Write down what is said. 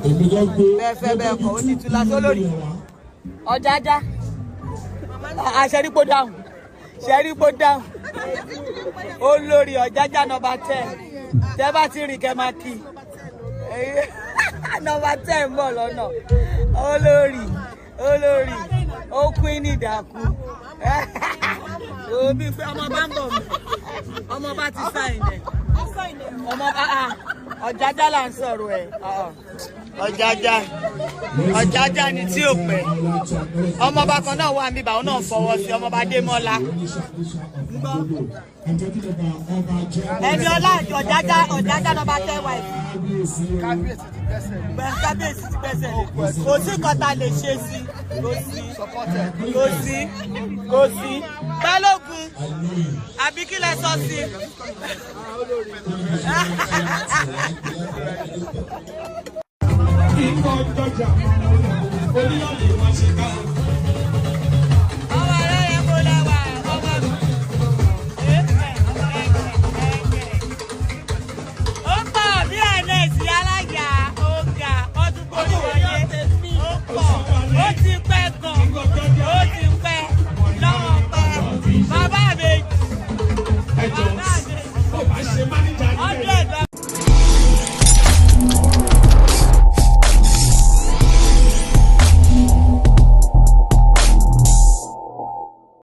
bẹ́ẹ̀ fẹ́ bẹ́ẹ̀ kọ́ ó ti tu lásán olórí ọ̀jájá àṣẹrípò dáhùn ṣẹrípò dáhùn olórí ọ̀jájá nọ́mbà 10 tẹ́ bá ti rìn kẹ́ máa kí nọ́mbà 10 ń bọ̀ lọ́nà olórí ó kún ní ìdàkú òbí pé ọmọ bá ń bọ̀ ọmọ bá ti sáìn ẹ̀ ọmọ ọ̀jájá là ń sọ̀rọ̀ ẹ̀ ọ̀jájá ni tí ò pẹ́ ọmọọba kan náà wà níbà òun náà fọwọ́ sí ọmọọba Adémọ́lá Eniola ọ̀jájá nọ́mbà 10 wà kábíyèsí ti gbẹ́sẹ̀ lé kò sí nǹkan tá a lè ṣe sí kò sí Balógun àbí kí lẹ sọ sí. Ìkọ̀ jọjà oníyọ̀lẹ̀ máa ṣe ká.